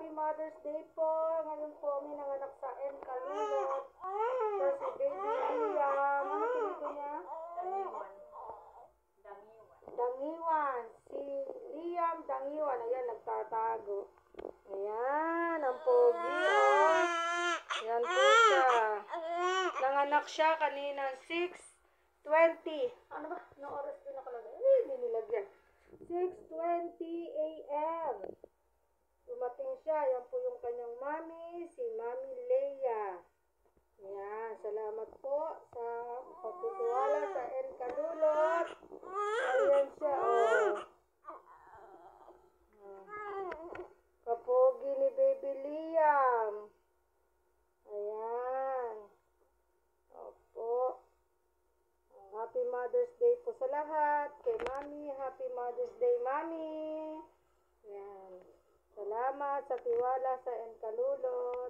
Happy Mother's Day po. Ngayon po may nanganak sa Kalulot. So, si Baby Liam. Ano pinito niya? Dangiwan. Si Liam Dangiwan. Ayan, nagtatago. Ayan, ang pogi, oh. Ayan po siya. Nanganak siya kanina 6:20. Ano ba? Anong oras din nakalagay? Ay, hindi nilagyan. 6:20 a.m. Dumating siya. Yan po yung kanyang mami, si Mami Leia. Ayan, salamat po sa pagtitiwala sa Kalulot. Ayan siya, oh. Kapogi ni Baby Liam. Ayan. Opo. Happy Mother's Day po sa lahat. Kay Mami, Happy Mother's Day, Mami. Ayan. Salamat sa tiwala sa Kalulot.